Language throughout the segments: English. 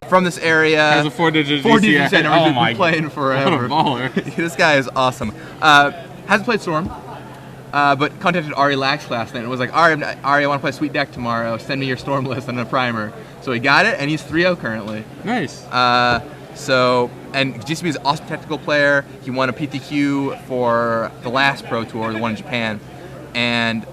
from this area. Has a 4-digit GCI GCI. number. Oh my Been playing forever. What a baller. This guy is awesome. Hasn't played Storm, but contacted Ari Lax last night and was like, Ari, I want to play Sweet Deck tomorrow. Send me your Storm list and a primer. So he got it, and he's 3-0 currently. Nice. And GCB is an awesome technical player. He won a PTQ for the last Pro Tour, the one in Japan, and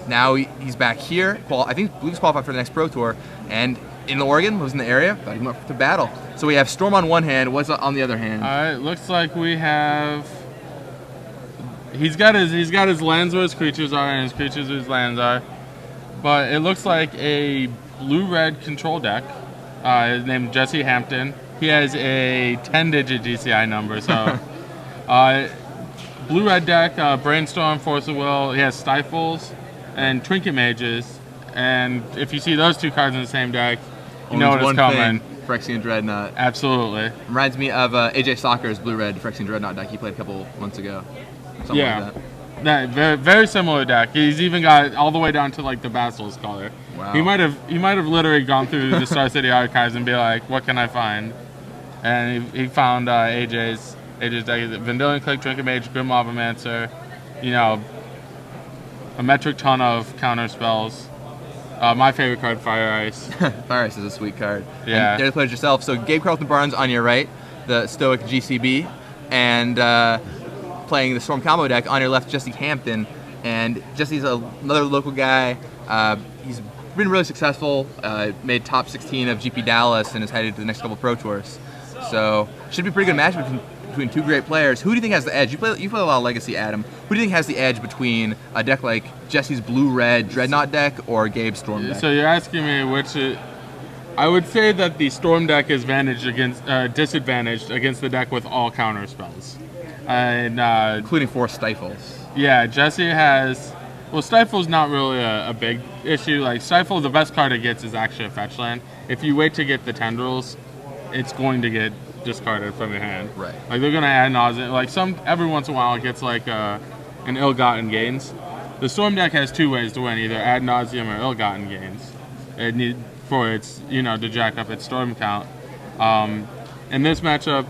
now he's back here. I think he's qualified for the next Pro Tour, and in Oregon, was in the area, got him up to battle. So we have Storm on one hand. What's on the other hand? It looks like we have. He's got his lands where his creatures are, and his creatures where his lands are. But it looks like a blue-red control deck. His name Jesse Hampton. He has a 10-digit GCI number, so blue-red deck, Brainstorm, Force of Will. He has Stifles and Trinket Mages, and if you see those two cards in the same deck, you know what is coming. Phyrexian Dreadnought. Absolutely. Reminds me of AJ Soccer's blue-red Phyrexian Dreadnought deck he played a couple months ago. Something like that. That very, very similar deck. He's even got all the way down to like the Basilisk color. Wow. He might have literally gone through the Star City archives and be like, what can I find? And he found AJ's deck. Vendilion Click, Trinket Mage, Grim Lavamancer, a metric ton of counter spells. My favorite card, Fire Ice. Fire Ice is a sweet card. Yeah. And dare to play it yourself. So Gabe Carleton Barnes on your right, the Stoic GCB, and playing the Storm combo deck on your left, Jesse Hampton. And Jesse's another local guy. He's been really successful. Made top 16 of GP Dallas and is headed to the next couple Pro Tours. So should be a pretty good match between two great players. Who do you think has the edge? You play a lot of Legacy, Adam. Who do you think has the edge between a deck like Jesse's blue-red Dreadnought deck or Gabe's Storm deck? So you're asking me which? I would say that the Storm deck is disadvantaged against the deck with all counter spells, and including 4 Stifles. Yeah, Jesse has. Well, Stifle's not really a big issue. Like Stifle, the best card it gets is actually a fetch land. If you wait to get the Tendrils, it's going to get discarded from your hand. Right. Like they're gonna add nauseam. Like every once in a while it gets like an ill-gotten gains. The Storm deck has 2 ways to win: either ad nauseam or ill-gotten gains. It need for its to jack up its Storm count. In this matchup,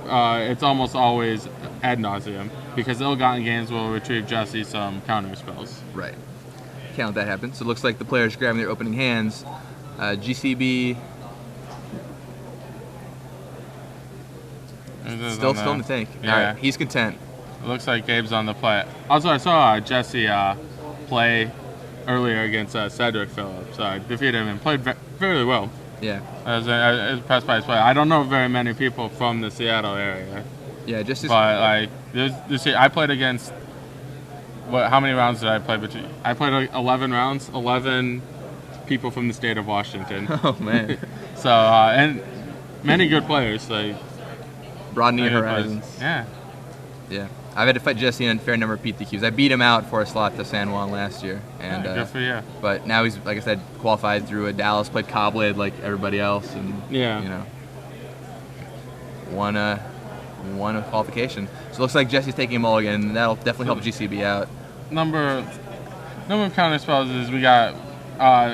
it's almost always ad nauseam because ill-gotten gains will retrieve Jesse some counter spells. Right. Can't let that happen. So it looks like the players grabbing their opening hands. GCB. Still in the tank. Yeah. All right, he's content. It looks like Gabe's on the play. Also, I saw Jesse play earlier against Cedric Phillips. I defeated him and played very well. Yeah. I was impressed by his play. I don't know very many people from the Seattle area. Yeah, just. But like, I played against. How many rounds did I play between? I played like 11 rounds. 11 people from the state of Washington. Oh man. So and many good players like. Broadening your horizons. Yeah. Yeah. I've had to fight Jesse in a fair number of PTQs. I beat him out for a slot to San Juan last year. And, good for you. But now he's, like I said, qualified through a Dallas, played Cobblade like everybody else. And, won a qualification. So it looks like Jesse's taking a mulligan, and that'll definitely help GCB out. Number of counter spells is we got,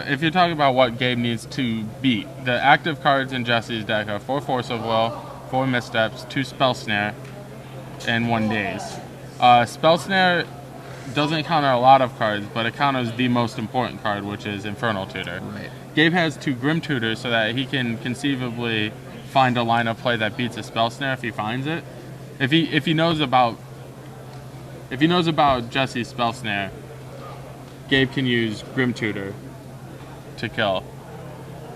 if you're talking about what Gabe needs to beat, the active cards in Jesse's deck are 4 Force of Will, 4 Missteps, 2 Spell Snare, and 1 Daze. Spell Snare doesn't counter a lot of cards, but it counters the most important card, which is Infernal Tutor. Right. Gabe has 2 Grim Tutors so that he can conceivably find a line of play that beats a Spell Snare if he finds it. If he knows about Jesse's Spell Snare, Gabe can use Grim Tutor to kill,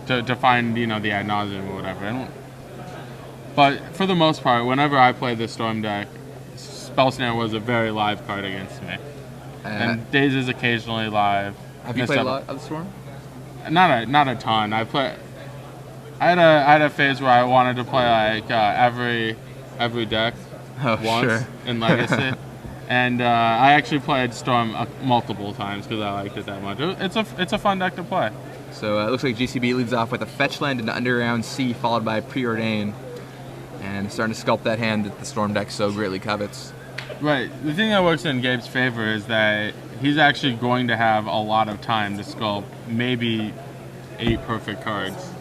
to find the ad nauseam or whatever. But for the most part, whenever I played the Storm deck, Spell Snare was a very live card against me. And Daze is occasionally live. Have you played a lot of the Storm? Not a ton. I had a phase where I wanted to play like every deck once in Legacy. And I actually played Storm multiple times because I liked it that much. It's a fun deck to play. So it looks like GCB leads off with a Fetch Land and Underground Sea, followed by Preordain. And starting to sculpt that hand that the Storm deck so greatly covets. Right. The thing that works in Gabe's favor is that he's actually going to have a lot of time to sculpt maybe 8 perfect cards.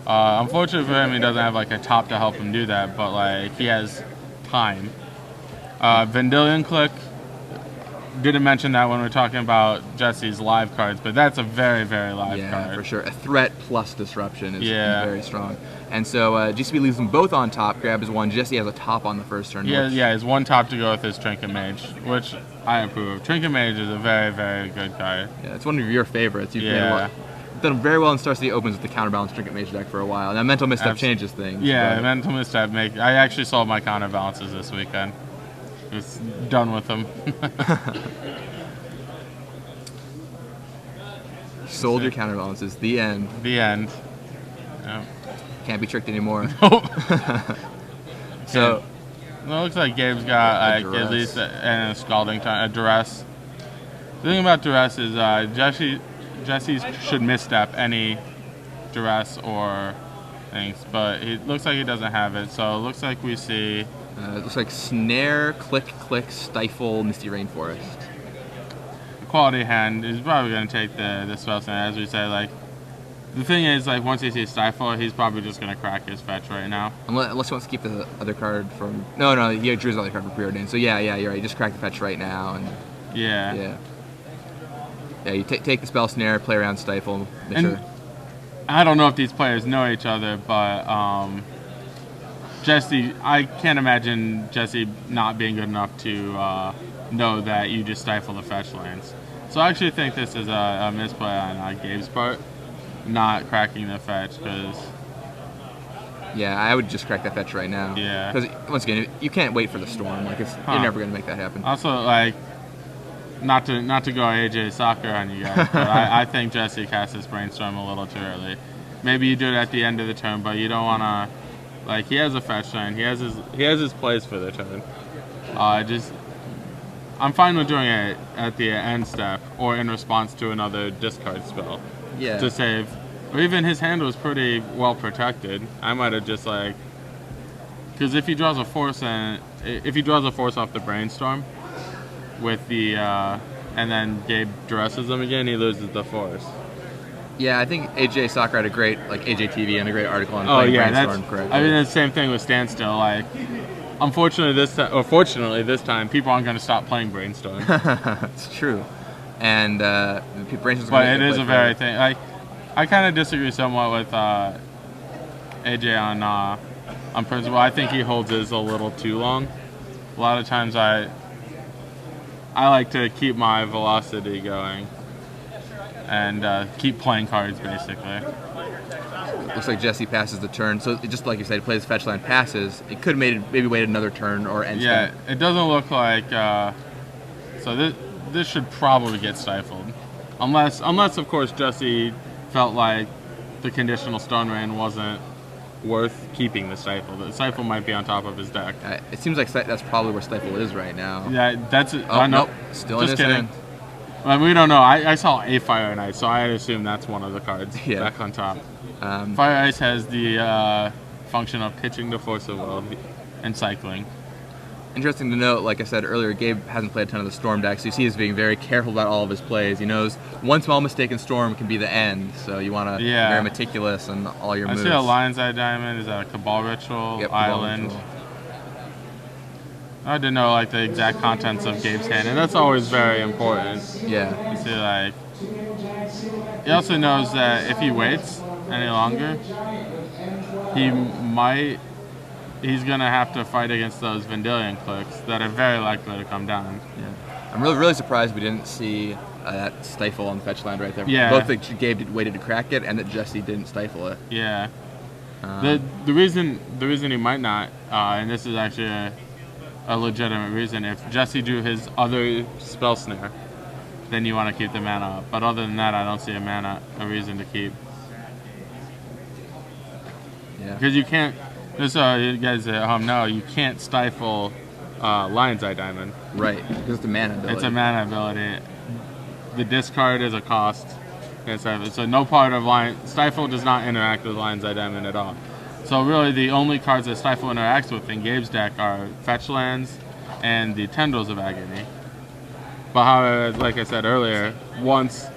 Unfortunately for him, he doesn't have like a top to help him do that, but like he has time. Vendilion Click, didn't mention that when we are talking about Jesse's live cards, but that's a very, very live card. Yeah, for sure. A threat plus disruption is very strong. And so GCB leaves them both on top. Grab is one. Jesse has a top on the first turn. He has one top to go with his Trinket Mage, which I approve of. Trinket Mage is a very, very good card. Yeah, it's one of your favorites. You've done very well in Star City Opens with the counterbalance Trinket Mage deck for a while. Now Mental Misstep changes things. Yeah, Mental Misstep I actually sold my counterbalances this weekend. Just done with them. Sold your counterbalances. The end. The end. Yep. Can't be tricked anymore. Nope. So it looks like Gabe's got like at least a scalding time, a duress. The thing about duress is Jesse should misstep any duress or things, but it looks like he doesn't have it. So it looks like we see. It looks like Snare, Click, Stifle, Misty Rainforest. Quality hand is probably going to take the spell snare, as we say. Like the thing is, like once he sees Stifle, he's probably just going to crack his fetch right now. Unless he wants to keep the other card from. No, he drew his other card for preordained. So yeah, you're right. Just crack the fetch right now, and yeah. You take the spell snare, play around Stifle, make sure. I don't know if these players know each other, but Jesse, I can't imagine Jesse not being good enough to know that you just stifle the fetch lands. So I actually think this is a misplay on Gabe's part, not cracking the fetch, because... Yeah, I would just crack that fetch right now. Yeah. Because, once again, you can't wait for the storm. Like, you're never going to make that happen. Also, like, not to go AJ soccer on you guys, but I think Jesse cast his Brainstorm a little too early. Maybe you do it at the end of the turn, but you don't want to... Like, he has a fetch turn. He has his plays for the turn. I'm fine with doing it at the end step or in response to another discard spell. Yeah. To save. Or even his hand was pretty well protected. I might have just like, because if he draws a force off the Brainstorm with the and then Gabe duresses him again, he loses the force. Yeah, I think AJ Soccer had a great, like AJ TV and a great article on playing Brainstorm correctly. I mean, it's the same thing with Standstill. Like, unfortunately fortunately this time, people aren't going to stop playing Brainstorm. It's true, and Brainstorm's. But it is a very thing. Like, I kind of disagree somewhat with AJ on principle. I think he holds his a little too long. A lot of times, I like to keep my velocity going. And keep playing cards, basically. Looks like Jesse passes the turn. So just like you said, he plays fetch land, passes. It could have maybe waited another turn or end step. Yeah, it doesn't look like... so this should probably get stifled. Unless, of course, Jesse felt like the conditional Stone Rain wasn't worth keeping the Stifle. The Stifle might be on top of his deck. It seems like that's probably where Stifle is right now. Yeah, that's... nope. Still in his hand. Well, we don't know. I saw a Fire and Ice, so I assume that's one of the cards back on top. Fire Ice has the function of pitching the Force of Will and cycling. Interesting to note, like I said earlier, Gabe hasn't played a ton of the Storm deck, so you see he's being very careful about all of his plays. He knows one small mistake in Storm can be the end, so you want to be very meticulous in all your moves. I see a Lion's Eye Diamond. Is that a Cabal Ritual? Yep, Island. Cabal Ritual. I didn't know like the exact contents of Gabe's hand, and that's always very important. Yeah. You see, like, he also knows that if he waits any longer, he's gonna have to fight against those Vendilion Clicks that are very likely to come down. Yeah. I'm really surprised we didn't see that Stifle on the fetch land right there. Yeah. Both that Gabe waited to crack it, and that Jesse didn't stifle it. Yeah. The reason he might not, and this is actually a legitimate reason, if Jesse drew his other spell snare, then you want to keep the mana up. But other than that, I don't see a reason to keep. Yeah. Because you can't, just so you guys at home know, you can't stifle Lion's Eye Diamond. Right, because it's a mana ability. It's a mana ability. The discard is a cost. So no part of Stifle does not interact with Lion's Eye Diamond at all. So really the only cards that Stifle interacts with in Gabe's deck are Fetch Lands and the Tendrils of Agony. But however, like I said earlier, once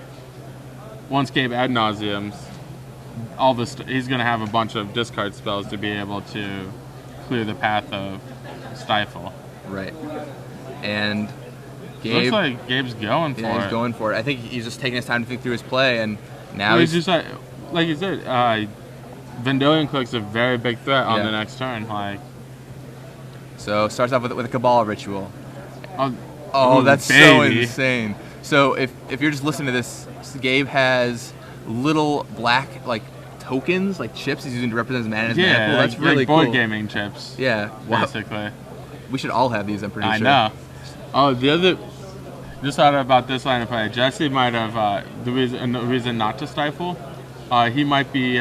Gabe ad nauseums he's gonna have a bunch of discard spells to be able to clear the path of Stifle. Right. And Looks like Gabe's going for it. He's going for it. I think he's just taking his time to think through his play, and now he's just like you said, Vendilion Clique's a very big threat on the next turn. Like, so starts off with a Cabal Ritual. Oh, that's baby. so insane. So if you're just listening to this, Gabe has little black tokens, like chips he's using to represent his mana in his mana pool. That's really board cool. gaming chips. Yeah, basically. We should all have these, I'm pretty sure. I know. Oh, the other, just thought about this line of play. Jesse might have the reason not to Stifle. He might be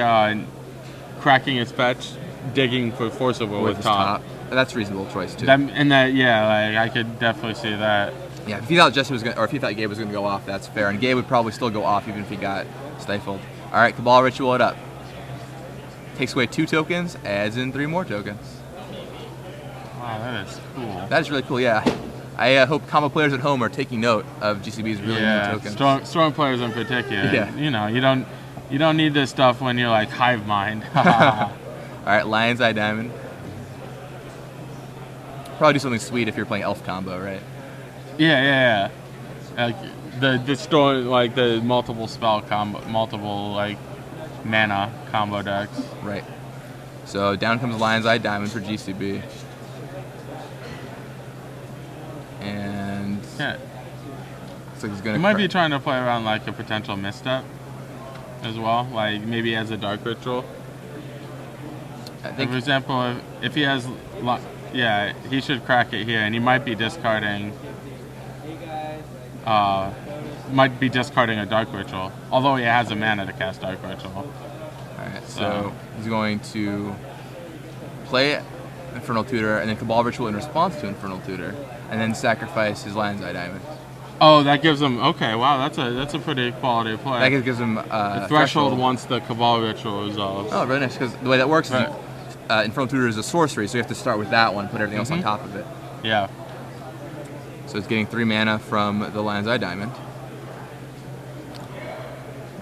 cracking his fetch, digging for Force of Will with top. That's a reasonable choice too. I could definitely see that. Yeah, if you thought Jesse was gonna, or if you thought Gabe was gonna go off, that's fair. And Gabe would probably still go off even if he got stifled. All right, Cabal Ritual it up. Takes away 2 tokens, adds in 3 more tokens. Wow, that is cool. That is really cool. Yeah, I hope combo players at home are taking note of GCB's really new tokens. Storm players in particular. Yeah. You don't need this stuff when you're like Hive Mind. All right, Lion's Eye Diamond. Probably do something sweet if you're playing Elf combo, right? Yeah. Like the storm, like the multiple spell combo, multiple mana combo decks. Right. So down comes Lion's Eye Diamond for GCB. And looks like he's gonna. He might be trying to play around like a potential misstep as well, like maybe as a Dark Ritual. I think, for example, if he has, he should crack it here, and he might be discarding. Might be discarding a Dark Ritual, although he has a mana to cast Dark Ritual. All right, so he's going to play Infernal Tutor and then Cabal Ritual in response to Infernal Tutor, and then sacrifice his Lion's Eye Diamond. Oh, that gives him. Okay, wow, that's a pretty quality play. That gives him the threshold once the Cabal Ritual resolves. Oh, really nice. Because the way that works is Infernal Tutor is a sorcery, so you have to start with that one, put everything else on top of it. Yeah. So it's getting 3 mana from the Lion's Eye Diamond.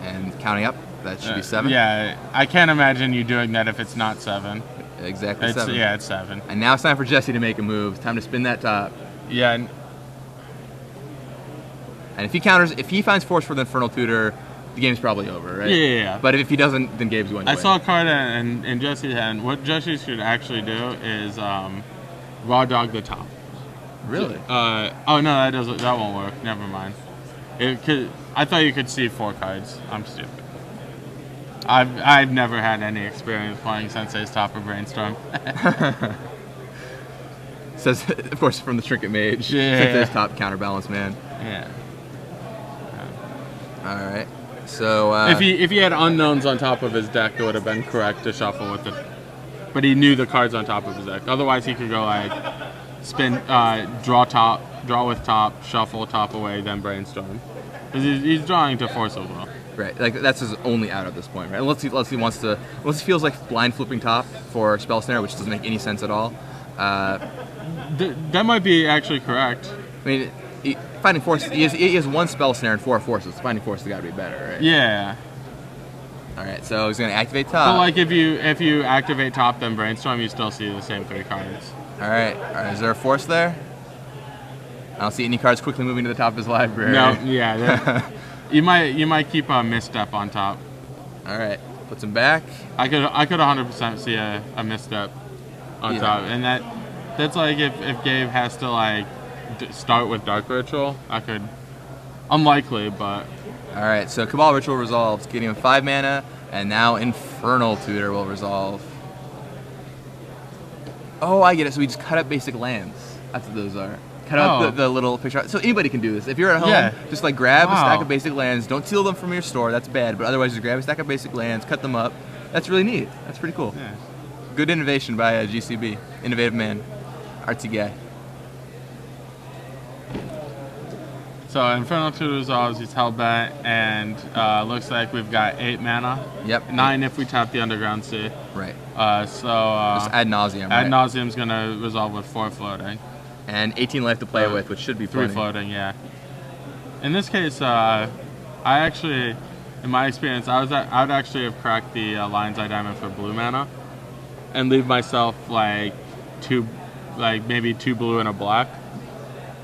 And counting up, that should be 7. Yeah, I can't imagine you doing that if it's not 7. Exactly 7. Yeah, it's 7. And now it's time for Jesse to make a move. Time to spin that top. Yeah. And if he finds Force for the Infernal Tutor, the game's probably over, right? Yeah. But if he doesn't, then Gabe's going to win. I saw a card in Jesse's hand. What Jesse should actually do is raw dog the top. Really? Oh no, that won't work. Never mind. I thought you could see 4 cards. I'm stupid. I've never had any experience playing Sensei's Top or Brainstorm. Says, of course, from the Trinket Mage. Yeah. Sensei's Top counterbalance man. Yeah. All right. So if he had unknowns on top of his deck, it would have been correct to shuffle with it. But he knew the cards on top of his deck. Otherwise, he could go spin, draw with top, shuffle top away, then Brainstorm. Because he's drawing to Force of Will. Right, that's his only out at this point, right? Unless he feels like blind flipping top for Spell Snare, which doesn't make any sense at all. That might be actually correct. I mean, finding Force, he has 1 Spell Snare and 4 Forces. Finding Force has got to be better, right? Yeah. All right, so he's going to activate top. But if you activate top, then Brainstorm, you still see the same 3 cards. All right. Is there a Force there? I don't see any cards quickly moving to the top of his library. No, yeah. You might keep a misstep on top. All right, puts him back. I could 100% see a misstep on top, and that's like if Gabe has to start with Dark Ritual, unlikely, but. All right, so Cabal Ritual resolves, getting him 5 mana, and now Infernal Tutor will resolve. Oh, I get it. So we just cut up basic lands. That's what those are. Cut out the little picture. So anybody can do this. If you're at home, just grab a stack of basic lands. Don't steal them from your store. That's bad. But otherwise, just grab a stack of basic lands, cut them up. That's really neat. That's pretty cool. Yeah. Good innovation by GCB. Innovative man. Artsy guy. So Infernal Tutor resolves. He's held back, and looks like we've got 8 mana. Yep. 9 if we tap the Underground Sea. Right. So just ad nauseum. Ad nauseum's gonna resolve with 4 floating. And 18 life to play with, which should be 3 plenty. floating, yeah. In this case, I actually, In my experience, I would actually have cracked the Lion's Eye Diamond for blue mana, and leave myself like maybe 2 blue and a black,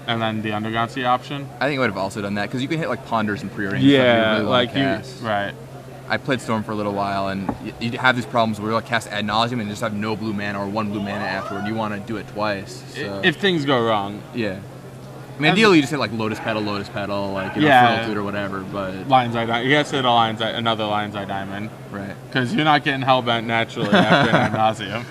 and then the Underground Sea option. I think I would have also done that because you can hit like Ponders and pre-arrange. Yeah, really like right. I played Storm for a little while, and you have these problems where you like cast ad nauseum and just have no blue mana or 1 blue mana afterward. You want to do it twice. So. If things go wrong. Yeah. I mean, ideally you just hit like Lotus Petal, like Fertile Tutor or whatever. But Lion's Eye Diamond. You guys hit another Lion's Eye Diamond. Right. Because you're not getting Hellbent naturally after ad nauseum.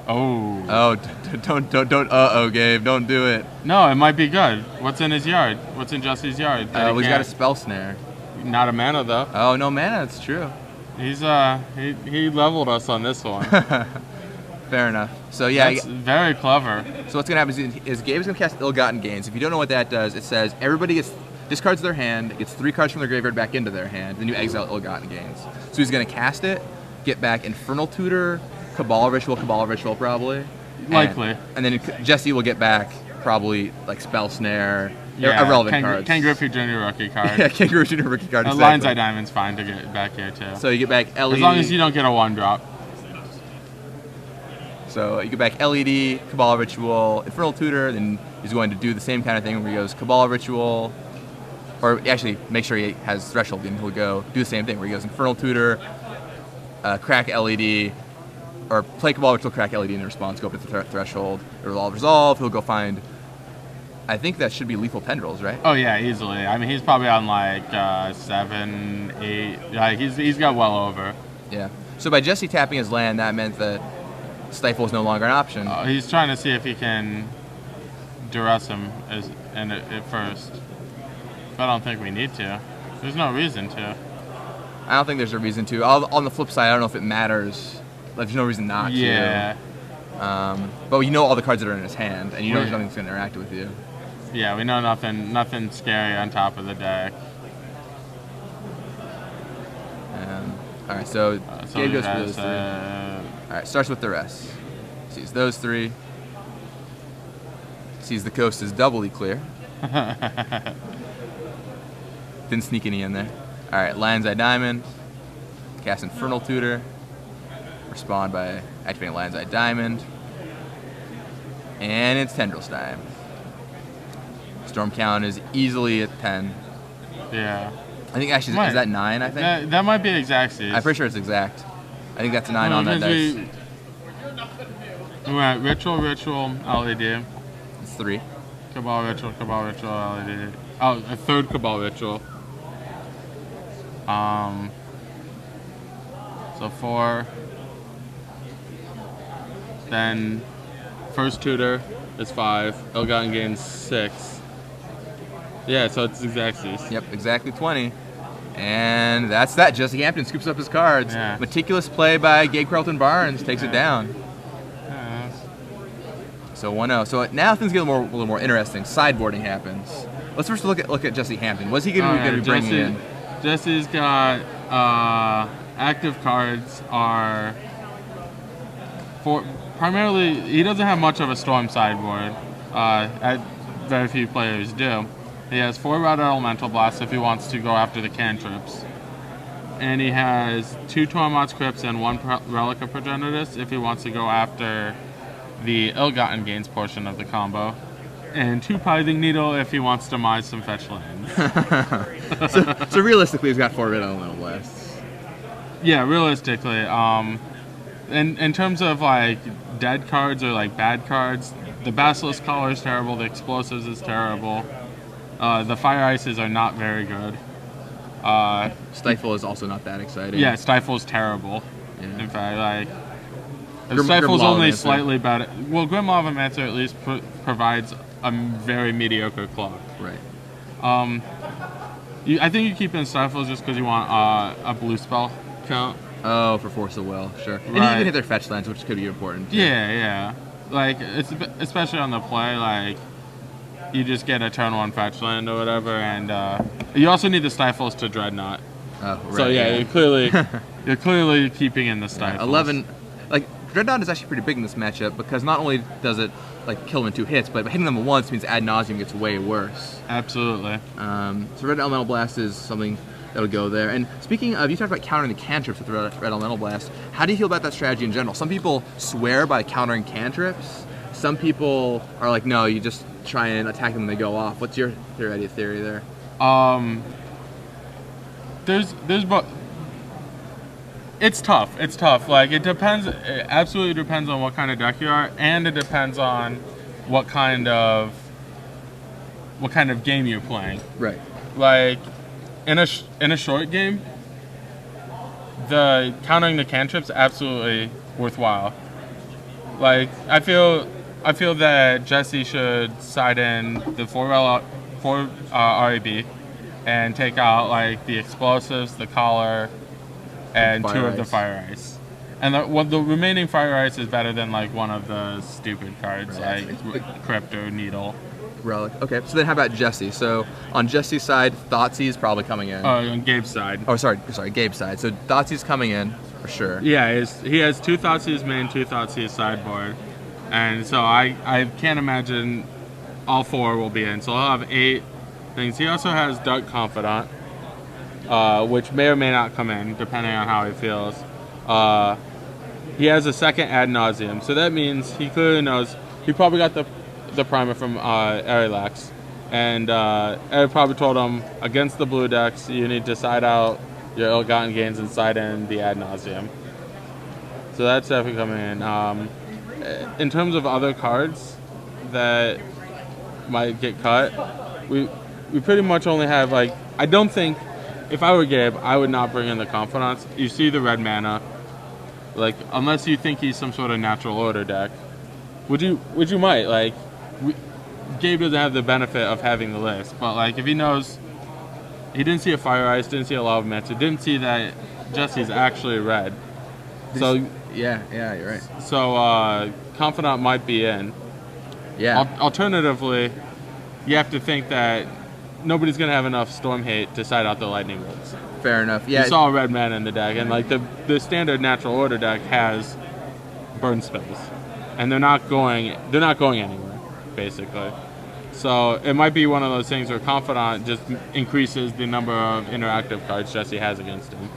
Oh, don't, Gabe, don't do it. No, it might be good. What's in his yard? What's in Jesse's yard? He's got a Spell Snare. Not a mana, though. Oh, no mana, that's true. He's, he leveled us on this one. Fair enough. So, yeah. That's very clever. So what's going to happen is Gabe's going to cast Ill-Gotten Gains. If you don't know what that does, it says everybody discards their hand, gets 3 cards from their graveyard back into their hand, then you exile Ill-Gotten Gains. So he's going to cast it, get back Infernal Tutor, Cabal Ritual probably. Likely. And then Jesse will get back probably like Spell Snare, irrelevant cards. Ken Griffey Jr. rookie card. Yeah, Ken Griffey Jr. rookie card. Exactly. Lion's Eye Diamond's fine to get back here too. So you get back LED. As long as you don't get a 1-drop. So you get back LED, Cabal Ritual, Infernal Tutor, then he's going to do the same kind of thing where he goes Cabal Ritual, or actually make sure he has Threshold, and he'll go do the same thing where he goes Infernal Tutor, crack LED, or play Cabal Ritual, crack LED in response, go up to the Threshold, it will all resolve, he'll go find, I think that should be Lethal Tendrils, right? Oh yeah, easily. I mean, he's probably on like 7, 8, like he's got well over. Yeah. So by Jesse tapping his land, that meant that Stifle is no longer an option. He's trying to see if he can duress him at first. But I don't think we need to. There's no reason to. I don't think there's a reason to. On the flip side, I don't know if it matters. Like, there's no reason not to. Yeah. But you know all the cards that are in his hand, and you know there's nothing that's going to interact with you. Yeah, we know nothing scary on top of the deck. All right, so Gabe goes for those 3. All right, starts with the rest. Sees those 3. Sees the coast is doubly clear. Didn't sneak any in there. All right, Lion's Eye Diamond. Cast Infernal Tutor. Respond by activating Lion's Eye Diamond. And it's Tendrils time. Storm count is easily at 10. Yeah. I think actually, is that 9, I think? That might be Xaxes. I'm pretty sure it's exact. I think that's a 9 on that dice. We went Ritual, LED. It's 3. Cabal Ritual, LED. Oh, a 3rd Cabal Ritual. So 4. Then first Tutor is 5. Ill-Gotten Gains 6. Yeah, so it's Xaxes. Yep, exactly 20. And that's that. Jesse Hampton scoops up his cards. Yeah. Meticulous play by Gabe Carleton Barnes takes it down. Yeah. So 1-0. So now things get a little more interesting. Sideboarding happens. Let's first look at Jesse Hampton. What's he going to be bringing in? Jesse's got active cards are primarily. He doesn't have much of a Storm sideboard. Very few players do. He has 4 Red Elemental Blasts if he wants to go after the cantrips. And he has 2 Tormod's Crypts and 1 Relic of Progenitus if he wants to go after the Ill-Gotten Gains portion of the combo. And 2 Pithing Needle if he wants to mine some fetch lands. so realistically, he's got 4 Red Elemental Blasts. Yeah, realistically. In terms of like dead cards or like bad cards, the Basilisk Collar is terrible, the Explosives is terrible. The Fire Ices are not very good. Stifle is also not that exciting. Yeah, Stifle's terrible. Yeah. In fact, Stifle's only slightly better. Well, Grimlavamancer at least provides a very mediocre clock. Right. I think you keep in Stifle just because you want a blue spell count. Oh, for Force of Will, sure. And you can hit their fetch lands, which could be important. Too. Yeah. Like, it's especially on the play, like, you just get a turn 1 fetch land or whatever, and you also need the Stifles to Dreadnought. Oh, right. So yeah, you're clearly keeping in the Stifles. 11, like Dreadnought is actually pretty big in this matchup because not only does it like kill them in 2 hits, but hitting them once means ad nauseum gets way worse. Absolutely. So Red Elemental Blast is something that'll go there. And speaking of, you talked about countering the cantrips with Red Elemental Blast. How do you feel about that strategy in general? Some people swear by countering cantrips. Some people are like, no, you just try and attack them when they go off. What's your theory there? There's both. It's tough. It's tough. Like, it depends. It absolutely depends on what kind of deck you are, and it depends on what kind of game you're playing. Right. Like, in a short game, the countering the cantrips absolutely worthwhile. Like, I feel that Jesse should side in the 4 RAB and take out like the explosives, the collar, and 2 of the fire ice. And the remaining fire ice is better than like one of the stupid cards like Crypt or Needle. Relic. Okay, so then how about Jesse? So on Jesse's side, Thoughtseize is probably coming in. On Gabe's side. Oh, sorry, Gabe's side. So Thoughtseize is coming in for sure. Yeah, he has 2 Thoughtseize main, 2 Thoughtseize sideboard, and so I can't imagine all 4 will be in. So I'll have 8 things. He also has Dark Confidant, which may or may not come in depending on how he feels. He has a second Ad Nauseam, so that means he clearly knows. He probably got the primer from Arilax, and Ari probably told him against the blue decks you need to side out your ill-gotten gains and side in the Ad Nauseam. So that's definitely coming in. In terms of other cards that might get cut, we pretty much only have like, I don't think, if I were Gabe, I would not bring in the Confidants. You see the red mana, like, unless you think he's some sort of natural order deck, would you might, like, Gabe doesn't have the benefit of having the list, but like, if he knows, he didn't see a Fire Ice, didn't see a Lava Mancer, didn't see that Jesse's actually red. So yeah, you're right. So Confidant might be in. Yeah. Alternatively, you have to think that nobody's gonna have enough Storm Hate to side out the Lightning Bolts. Fair enough. Yeah. You saw a red mana in the deck, and like the standard natural order deck has burn spells, and they're not going anywhere, basically. So it might be one of those things where Confidant just increases the number of interactive cards Jesse has against him.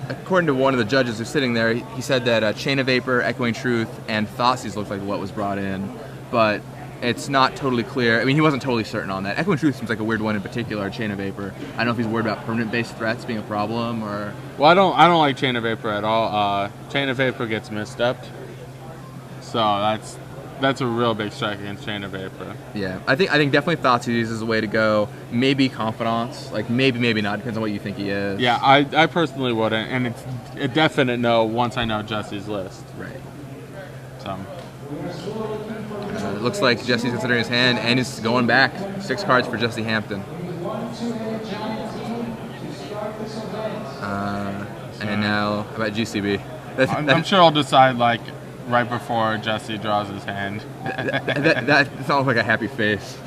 According to one of the judges who's sitting there, he said that Chain of Vapor, Echoing Truth, and Thoughtseize looked like what was brought in, but it's not totally clear. I mean, he wasn't totally certain on that. Echoing Truth seems like a weird one in particular, Chain of Vapor. I don't know if he's worried about permanent-based threats being a problem, or... Well, I don't like Chain of Vapor at all. Chain of Vapor gets misstepped, so that's a real big strike against Chain of Vapor. Yeah, I think definitely Thoughtseize is the way to go. Maybe Confidants, like maybe not. Depends on what you think he is. Yeah, I personally wouldn't, and it's a definite no once I know Jesse's list. Right. So. It looks like Jesse's considering his hand, and he's going back. 6 cards for Jesse Hampton. And now, how about GCB? I'm sure I'll decide like right before Jesse draws his hand. that sounds like a happy face.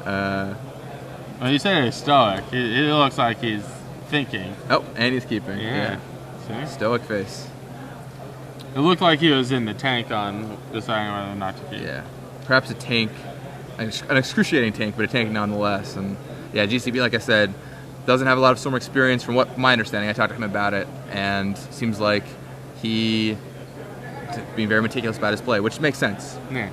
Well, you say he's stoic. It looks like he's thinking. Oh, and he's keeping. Yeah. See? Stoic face. It looked like he was in the tank on deciding whether or not to keep. Yeah. Perhaps a tank, an excruciating tank, but a tank nonetheless. And yeah, GCB, like I said, doesn't have a lot of Storm experience from what my understanding. I talked to him about it, and seems like he being very meticulous about his play, which makes sense. Yeah.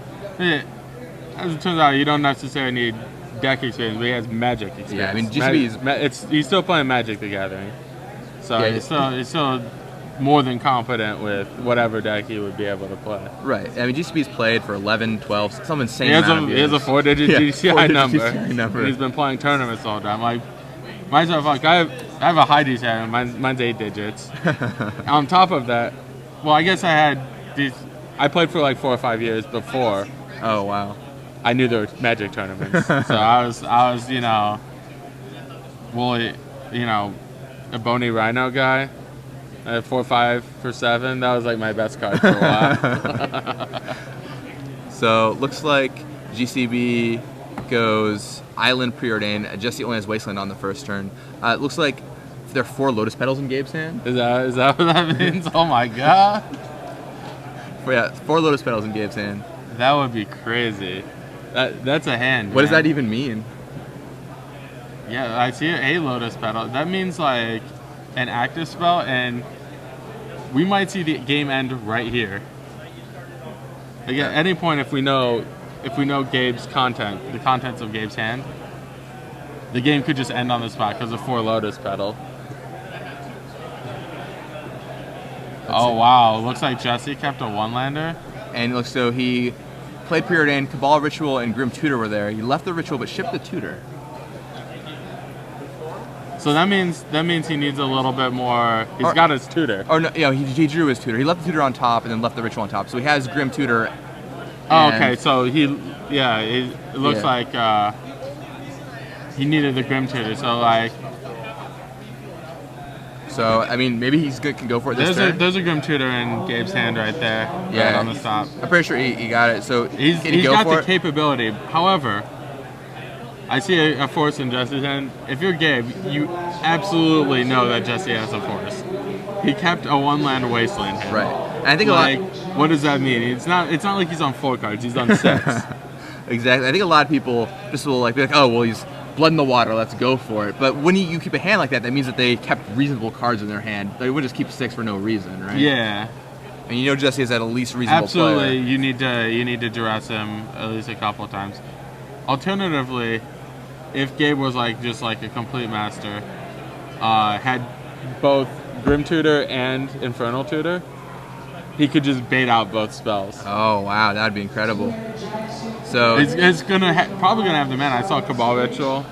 As it turns out, you don't necessarily need deck experience, but he has Magic experience. Yeah, I mean, GCB he's still playing Magic the Gathering, so yeah, he's still more than confident with whatever deck he would be able to play. Right. I mean, GCB's played for 11, 12, some insane amount of years. He has a 4-digit GCI number. GCI number. He's been playing tournaments all the time. Like, mine's not fuck. I have a high GCI. Mine's 8 digits. On top of that, well, I guess I had these. I played for like 4 or 5 years before. Oh wow. I knew there were Magic tournaments, so I was woolly, a bony rhino guy. 4-5 for 7. That was like my best card for a while. So looks like GCB goes Island Preordain. Jesse only has Wasteland on the first turn. It looks like there are 4 Lotus Petals in Gabe's hand. Is that what that means? Oh my god. 4 Lotus Petals in Gabe's hand. That would be crazy. That's a hand. What does that even mean? Yeah, I see a Lotus Petal. That means like an active spell, and we might see the game end right here. Like at any point, if we know Gabe's the contents of Gabe's hand, the game could just end on the spot because of 4 Lotus Petal. Oh wow, looks like Jesse kept a 1-lander. And it looks so he played Preordained, Cabal Ritual, and Grim Tutor were there. He left the Ritual but shipped the Tutor. So that means he needs a little bit more. He's got his Tutor. Or no, he drew his Tutor. He left the Tutor on top and then left the Ritual on top. So he has Grim Tutor. Oh, okay. So it looks like he needed the Grim Tutor. So like. So I mean, maybe can go for it this turn. There's a Grim Tutor in Gabe's hand right there. Yeah, right on the stop. I'm pretty sure he got it. So he's got the capability. However, I see a Force in Jesse's hand. If you're Gabe, you absolutely know that Jesse has a Force. He kept a 1-land Wasteland hand. Right. And I think what does that mean? It's not like he's on 4 cards. He's on 6. Exactly. I think a lot of people just will be like, oh well, he's blood in the water. Let's go for it. But when you keep a hand like that, that means that they kept reasonable cards in their hand. They wouldn't just keep 6 for no reason, right? Yeah. And Jesse is at least reasonable. Absolutely. Player. You need to duress him at least a couple of times. Alternatively, if Gabe was just like a complete master, had both Grim Tutor and Infernal Tutor, he could just bait out both spells. Oh wow, that'd be incredible. So it's probably gonna have the mana. I saw Cabal Ritual,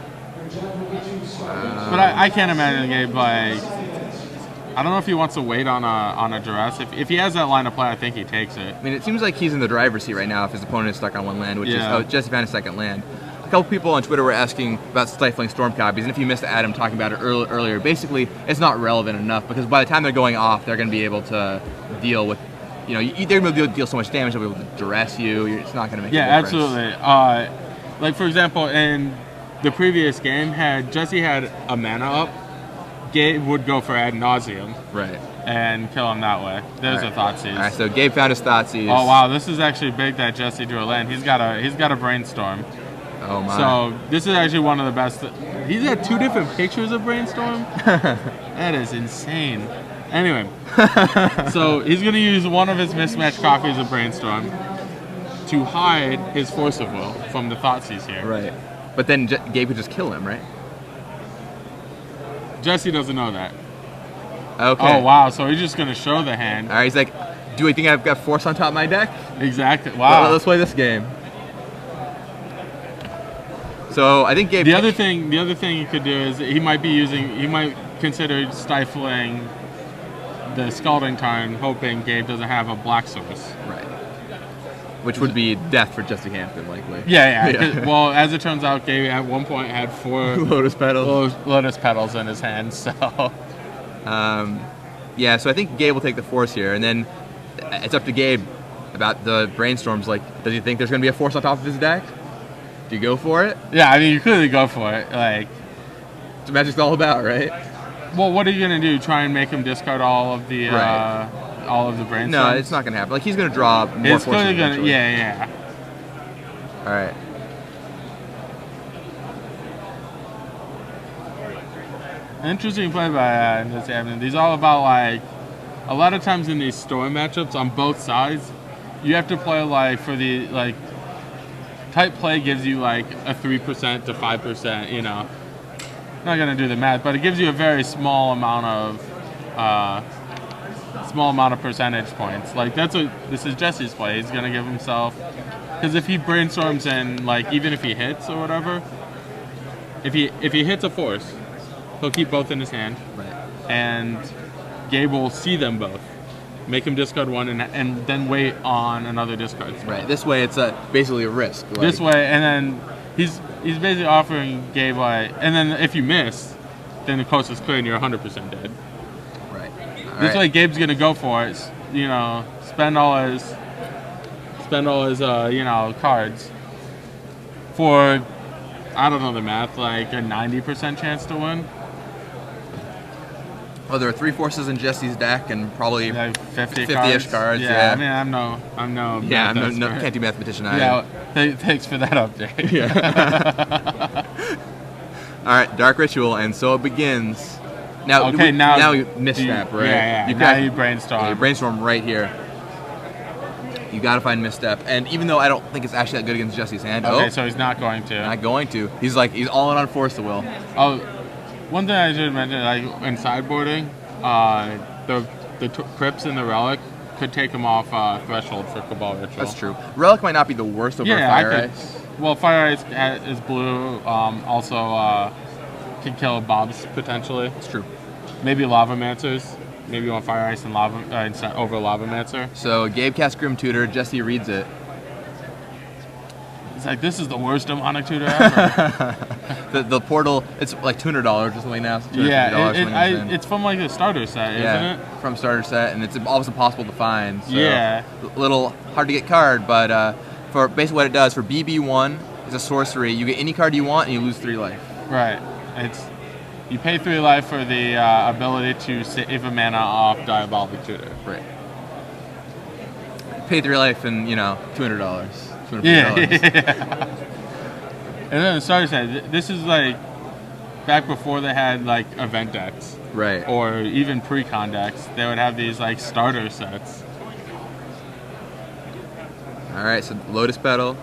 but I can't imagine Gabe I don't know if he wants to wait on a duress. If he has that line of play, I think he takes it. I mean, it seems like he's in the driver's seat right now if his opponent is stuck on 1 land, which is Jesse found a 2nd land. A couple people on Twitter were asking about stifling storm copies, and if you missed Adam talking about it earlier, basically it's not relevant enough because by the time they're going off, they're going to be able to deal with, they're going to be able to deal so much damage, they'll be able to duress you. It's not going to make a difference. Yeah, absolutely. Like for example, in the previous game, had Jesse had a mana up, Gabe would go for Ad Nauseam. Right. And kill him that way. There's a Thoughtseize. All right, so Gabe found his Thoughtseize. Oh wow, this is actually big that Jesse drew a land. He's got a Brainstorm. Oh my. So this is actually one of the best. He's had 2 different pictures of Brainstorm. That is insane. Anyway, so he's going to use one of his mismatched copies of Brainstorm to hide his Force of Will from the Thoughtseize here. Right. But then Gabe could just kill him, right? Jesse doesn't know that. Okay. Oh wow, so he's just going to show the hand. All right, he's like, do you think I've got Force on top of my deck? Exactly. Wow. Well, let's play this game. So I think Gabe. The other thing he could do is he might consider stifling the Scalding Tarn, hoping Gabe doesn't have a black source. Right. Which would be death for Jesse Hampton, likely. Yeah. Well, as it turns out, Gabe at one point had 4 Lotus Petals. Lotus Petals in his hand. So. Yeah. So I think Gabe will take the Force here, and then it's up to Gabe about the Brainstorms. Like, does he think there's going to be a Force on top of his deck? Do you go for it? Yeah, I mean, you clearly go for it. Like, it's what Magic's all about, right? Well, what are you gonna do? Try and make him discard all of the Brainstorms? No, it's not gonna happen. Like, he's gonna draw more. It's clearly gonna. Yeah. All right. Interesting play by Jesse Hampton. These all about a lot of times in these Storm matchups on both sides, you have to play for the type play gives you a 3% to 5%, I'm not gonna do the math, but it gives you a very small amount of percentage points. This is Jesse's play. He's gonna give himself, because if he brainstorms and even if he hits or whatever, if he hits a Force, he'll keep both in his hand. Right. And Gabe will see them both. Make him discard one and then wait on another discard spell. Right. This way, it's basically a risk. This way, and then he's basically offering Gabe and then if you miss, then the coast is clear and you're 100% dead. Right. This way, Gabe's gonna go for it. Spend all his cards for, I don't know the math, a 90% chance to win. Oh, there are 3 Forces in Jesse's deck and probably 50-ish cards. Yeah. I mean, I'm no. Yeah, can't do mathematician either. Yeah, thanks for that update. Yeah. All right, Dark Ritual, and so it begins. Now, Okay, now you misstep, right? Yeah. You Now you brainstorm. Yeah, you brainstorm right here. You got to find misstep, and even though I don't think it's actually that good against Jesse's hand. Okay, so he's not going to. Not going to. He's all in on Force the Will. Oh, one thing I should mention, like in sideboarding, the Crypts and the Relic could take him off threshold for Cabal Ritual. That's true. Relic might not be the worst over Fire Ice. Well, Fire Ice is blue. Also, can kill Bobs potentially. That's true. Maybe Lavamancers. Maybe you want Fire Ice and Lava over Lavamancer. So Gabe casts Grim Tutor. Jesse reads it. It's like, this is the worst demonic tutor ever. the portal, it's like $200 or something now. So yeah, it's from like a starter set, isn't it? From starter set, and it's almost impossible to find. So yeah. A little hard to get card, but for basically what it does, for BB1, it's a sorcery. You get any card you want, and you lose 3 life. Right. You pay 3 life for the ability to save a mana off Diabolic Tutor. Right. Pay 3 life and, $200. Yeah. And then the starter set, this is like back before they had like event decks. Right. Or even pre-con decks. They would have these like starter sets. Alright, so Lotus Petal.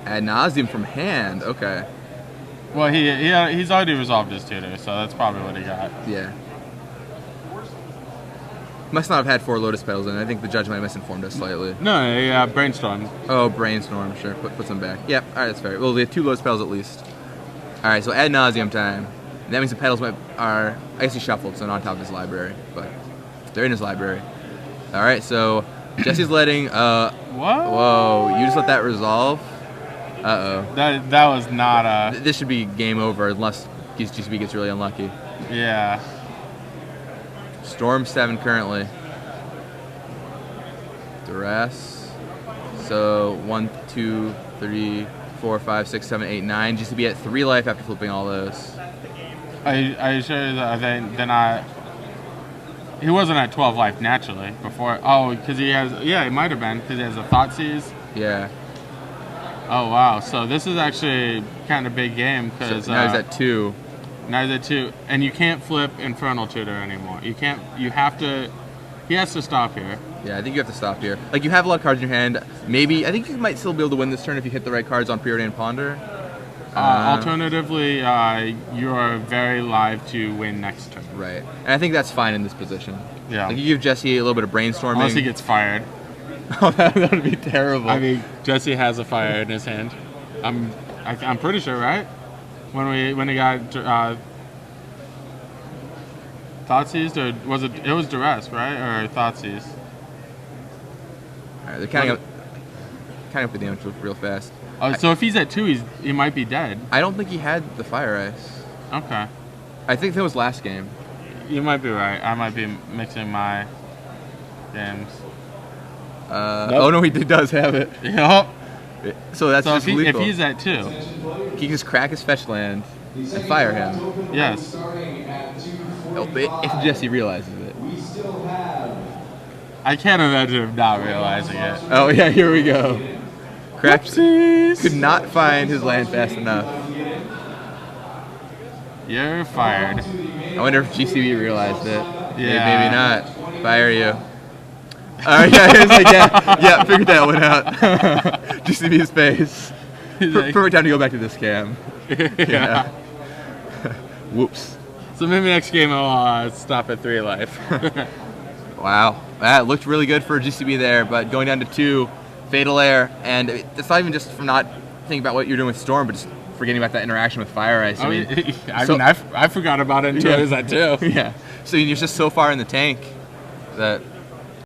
Ad nauseum from hand. Okay. Well, he's already resolved his tutor, so that's probably what he got. Yeah. Must not have had 4 Lotus Petals in it. I think the judge might have misinformed us slightly. No, yeah, Brainstorm. Oh, Brainstorm, sure. Put some back. Yep, alright, that's fair. Well, they have 2 Lotus Petals at least. Alright, so ad nauseum time. And that means the petals are, I guess he shuffled, so not on top of his library, but they're in his library. Alright, so Jesse's letting, What? Whoa, you just let that resolve? Uh-oh. That was not a... This should be game over unless GCB gets really unlucky. Yeah. Storm 7 currently. Duress. So 1, 2, 3, 4, 5, 6, 7, 8, 9. GCB at 3 life after flipping all those. Are you sure that they're not... He wasn't at 12 life naturally before. Oh, because he has... Yeah, he might have been because he has a Thoughtseize. Yeah. Oh, wow. So this is actually kind of a big game because... So now he's at 2. Now he's at 2. And you can't flip Infernal Tutor anymore. You can't... You have to... He has to stop here. Yeah, I think you have to stop here. Like, you have a lot of cards in your hand. Maybe... I think you might still be able to win this turn if you hit the right cards on Preordained Ponder. Alternatively, you're very live to win next turn. Right. And I think that's fine in this position. Yeah. Like, you give Jesse a little bit of brainstorming. Unless he gets fired. Oh, that would be terrible. I mean, Jesse has a fire in his hand. I'm pretty sure, right? When he got Thoughtseize, or was it? It was Duress, right? Or Thoughtseize? All right, they're counting up the damage real fast. Oh, so if he's at 2, he might be dead. I don't think he had the Fire Ice. Okay. I think that was last game. You might be right. I might be mixing my games. Nope. Oh no, he does have it. Yep. So that's just lethal. If he's at 2, he can just crack his fetch land and fire him. Yes. If Jesse realizes it. I can't imagine him not realizing it. Oh yeah, here we go. Crack. Whoopsies. Could not find his land fast enough. You're fired. I wonder if GCB realized it. Yeah. Maybe not. Fire you. Alright, yeah, it's like, yeah, figured that one out. GCB's face. Perfect time to go back to this cam. Yeah. Whoops. So maybe next game I'll stop at 3 life. Wow. That looked really good for GCB there, but going down to 2, Fatal Air, and it's not even just from not thinking about what you're doing with Storm, but just forgetting about that interaction with Fire Ice. I forgot about it until it was at 2. Yeah. So you're just so far in the tank that